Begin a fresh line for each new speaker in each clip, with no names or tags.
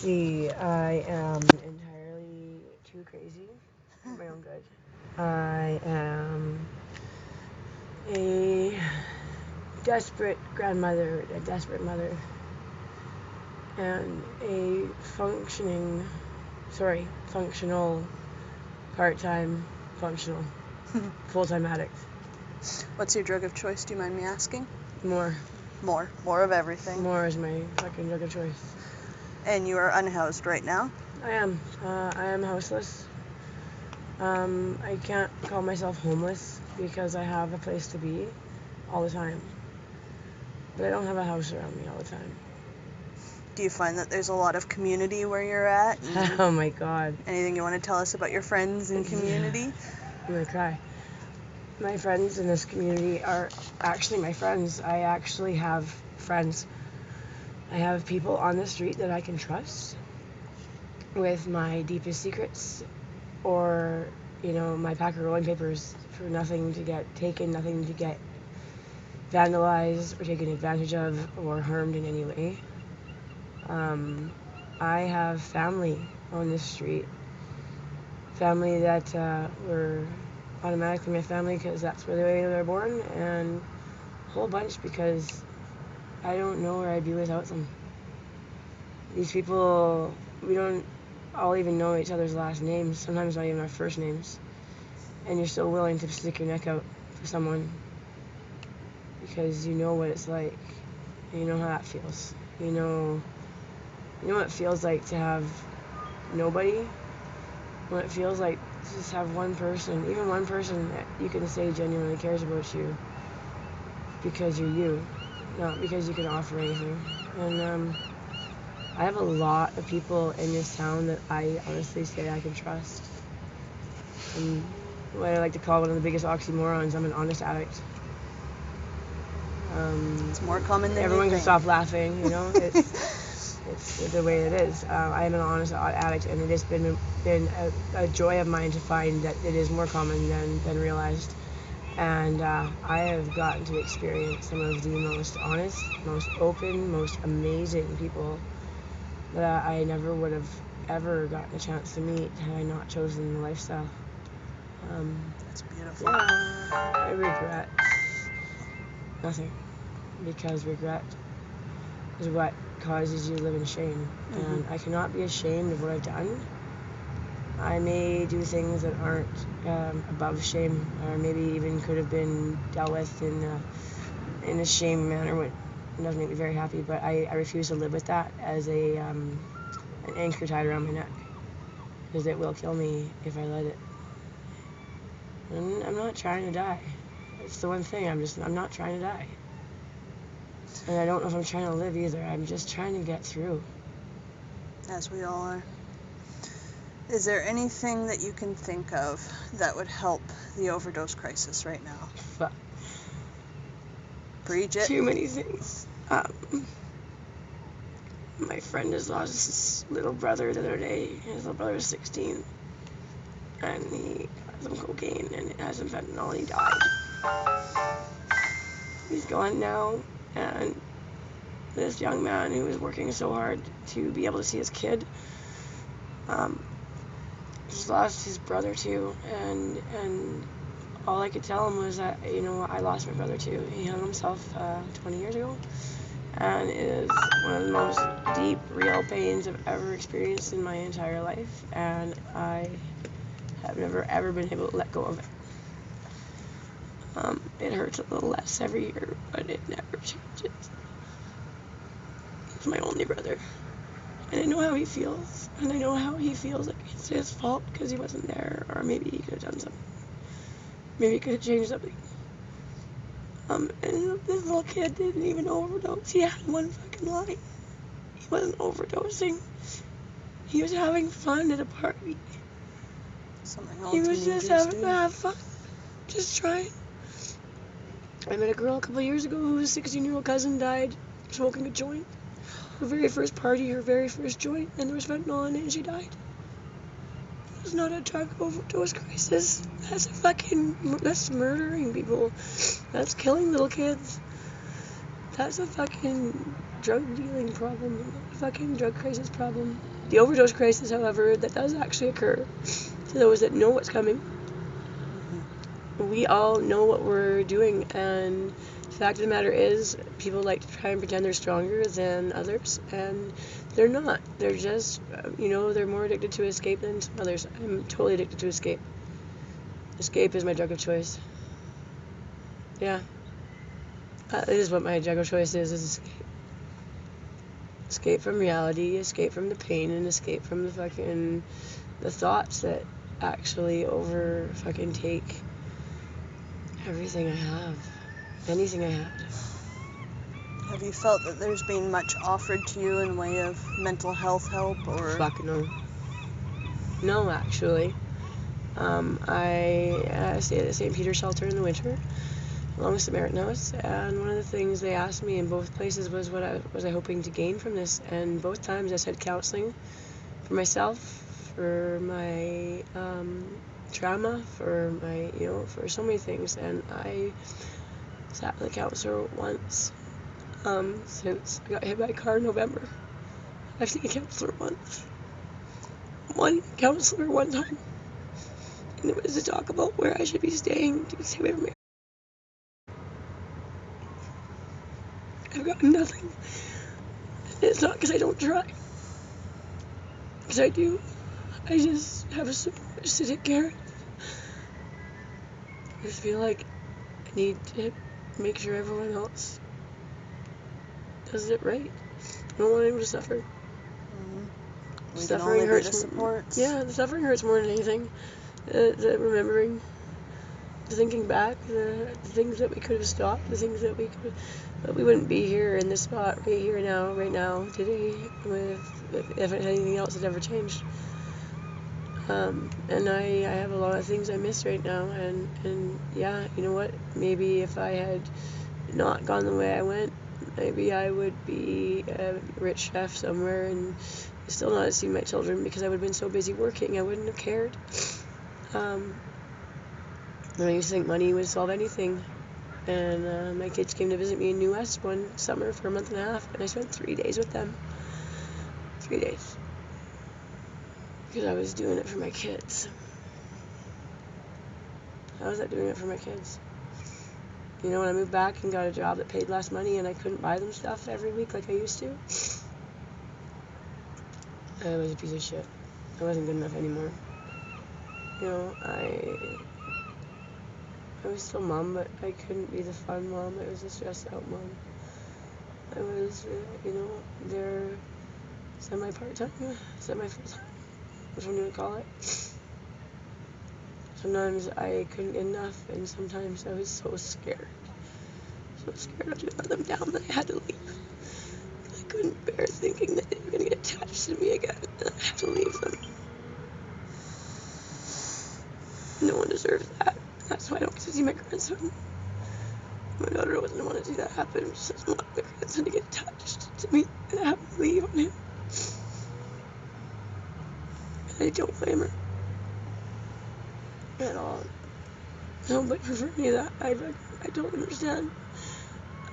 see. I am entirely too crazy for my own good. I am a desperate grandmother, a desperate mother, and a functional, part-time, functional, full-time addict.
What's your drug of choice, do you mind me asking?
More.
More of everything.
More is my fucking drug of choice.
And you are unhoused right now?
I am houseless. I can't call myself homeless because I have a place to be all the time. But I don't have a house around me all the time.
Do you find that there's a lot of community where you're at?
Oh my God.
Anything you want to tell us about your friends and community?
I'm gonna cry. My friends in this community are actually my friends. I actually have friends. I have people on the street that I can trust with my deepest secrets, or, my pack of rolling papers for nothing to get taken, nothing to get vandalized or taken advantage of or harmed in any way. I have family on this street. Family that were automatically my family because that's where they were born, and a whole bunch because I don't know where I'd be without them. These people, we don't all even know each other's last names, sometimes not even our first names, and you're still willing to stick your neck out for someone because you know what it's like, and you know how that feels. You know what it feels like to have nobody, what it feels like to just have one person, even one person that you can say genuinely cares about you because you're you, not because you can offer anything. And I have a lot of people in this town that I honestly say I can trust. And what I like to call one of the biggest oxymorons, I'm an honest addict.
It's more common than
everyone
you
can
think.
stop laughing, It's the way it is. I am an honest addict, and it has been a joy of mine to find that it is more common than realized. And I have gotten to experience some of the most honest, most open, most amazing people that I never would have ever gotten a chance to meet had I not chosen the lifestyle.
That's beautiful.
Yeah, I regret nothing, because regret is what causes you to live in shame.
Mm-hmm.
And I cannot be ashamed of what I've done. I may do things that aren't above shame, or maybe even could have been dealt with in a shame manner, which doesn't make me very happy, but I refuse to live with that as an anchor tied around my neck, because it will kill me if I let it. And I'm not trying to die. It's the one thing, I'm not trying to die. And I don't know if I'm trying to live either. I'm just trying to get through.
As we all are. Is there anything that you can think of that would help the overdose crisis right now?
But
Preach it.
too many things. My friend has lost his little brother the other day. His little brother is 16. And he had some cocaine and it has some fentanyl, and he died. He's gone now. And this young man who was working so hard to be able to see his kid just lost his brother too, and all I could tell him was that, I lost my brother too. He hung himself 20 years ago, and it is one of the most deep, real pains I've ever experienced in my entire life, and I have never ever been able to let go of it. It hurts a little less every year, but it never changes. He's my only brother. And I know how he feels, and I know how he feels like it's his fault because he wasn't there, or maybe he could have done something. Maybe he could have changed something. And this little kid didn't even overdose. He had one fucking line. He wasn't overdosing. He was having fun at a party.
Something all
He was
teenagers
just having
do.
to have fun. Just trying. I met a girl a couple of years ago whose 16-year-old cousin died smoking a joint. Her very first party, her very first joint, and there was fentanyl in it, and she died. It's not a drug overdose crisis. That's murdering people. That's killing little kids. That's a fucking drug dealing problem, not a fucking drug crisis problem. The overdose crisis, however, that does actually occur to those that know what's coming. We all know what we're doing, and the fact of the matter is, people like to try and pretend they're stronger than others, and they're not. They're just, they're more addicted to escape than some others. I'm totally addicted to escape. Escape is my drug of choice. Yeah. It is what my drug of choice is escape. Escape from reality, escape from the pain, and escape from the thoughts that actually over fucking take everything I have. Anything I had.
Have you felt that there's been much offered to you in way of mental health help, or?
Fuck no. No, actually. I stayed at the St. Peter's shelter in the winter, along with Samaritan House, and one of the things they asked me in both places was what I was hoping to gain from this, and both times I said counseling for myself, for my trauma, for my, for so many things, and I sat with a counselor once since I got hit by a car in November. I've seen a counselor once. One counselor one time. And it was to talk about where I should be staying to stay away from me. I've got nothing. It's not because I don't try. Because I do. I just have so much to take care of. I just feel like I need to make sure everyone else does it right. I don't want anyone to suffer.
Mm-hmm.
Suffering hurts.
The supports.
Yeah, the suffering hurts more than anything. The remembering, the thinking back, the things that we could have stopped, the things that we could, but we wouldn't be here in this spot right here now, right now, today, if anything else had ever changed. And I have a lot of things I miss right now, and yeah, you know what? Maybe if I had not gone the way I went, maybe I would be a rich chef somewhere and still not see my children because I would have been so busy working, I wouldn't have cared. And I used to think money would solve anything. And my kids came to visit me in New West one summer for a month and a half, and I spent 3 days with them. 3 days. Because I was doing it for my kids. How was that doing it for my kids? When I moved back and got a job that paid less money and I couldn't buy them stuff every week like I used to, I was a piece of shit. I wasn't good enough anymore. I was still mom, but I couldn't be the fun mom. I was a stressed out mom. I was, they're semi-part-time, semi-full-time, which one do you call it? Sometimes I couldn't get enough, and sometimes I was so scared. So scared I was going to let them down that I had to leave. I couldn't bear thinking that they were going to get attached to me again, and I have to leave them. No one deserves that. That's why I don't get to see my grandson. My daughter doesn't want to see that happen. She doesn't want my grandson to get attached to me and have me leave on him. And I don't blame her. At all. No, but for me, that I don't understand.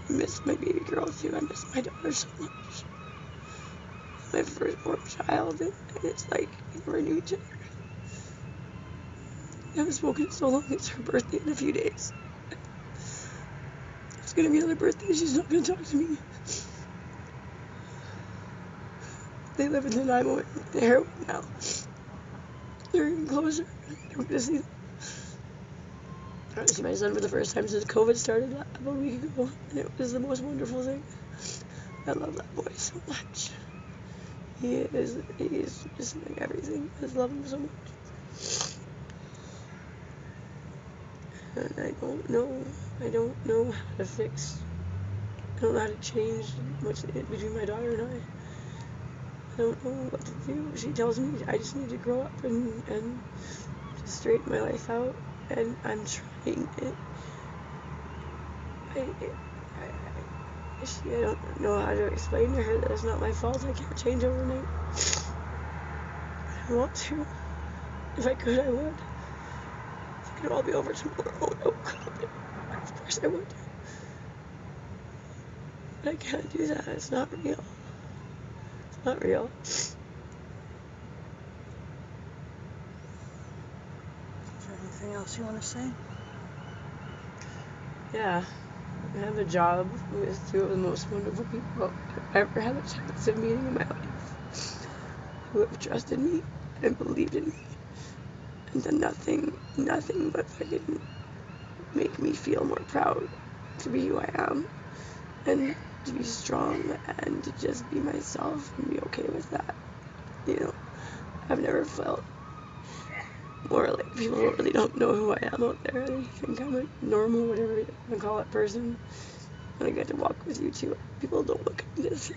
I miss my baby girl too. I miss my daughter so much. My firstborn child, and it's like we never knew each other. I haven't spoken in so long. It's her birthday in a few days. It's gonna be another birthday. She's not gonna talk to me. They live in Nanaimo and Heroin now. They're getting closer. I'm gonna see them. I got to see my son for the first time since COVID started about a week ago, and it was the most wonderful thing. I love that boy so much. He is just like everything. I just love him so much. And I don't know how to fix, I don't know how to change what's between my daughter and I. I don't know what to do. She tells me I just need to grow up and just straighten my life out, and I'm trying it. I don't know how to explain to her that it's not my fault. I can't change overnight. I want to. If I could, I would. If it could all be over tomorrow, no, of course I would. But I can't do that. It's not real. It's not real.
Is there anything else you want to say?
Yeah. I have a job with two of the most wonderful people I've ever had a chance of meeting in my life, who have trusted me and believed in me and done nothing but fucking make me feel more proud to be who I am and to be strong and to just be myself and be okay with that. You know, I've never felt more like people really don't know who I am out there. They think I'm a normal, whatever you want to call it, person. And I get to walk with you too. People don't look at me the same.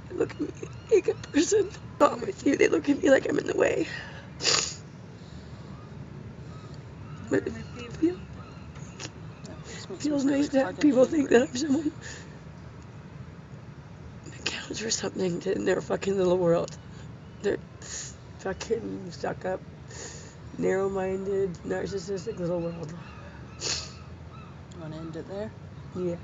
They look at me like a person. Not with you. They look at me like I'm in the way. But it feels nice to have people think that I'm someone that counts for something in their fucking little world. They're fucking stuck up, narrow-minded, narcissistic little world.
You want to end it there?
Yeah.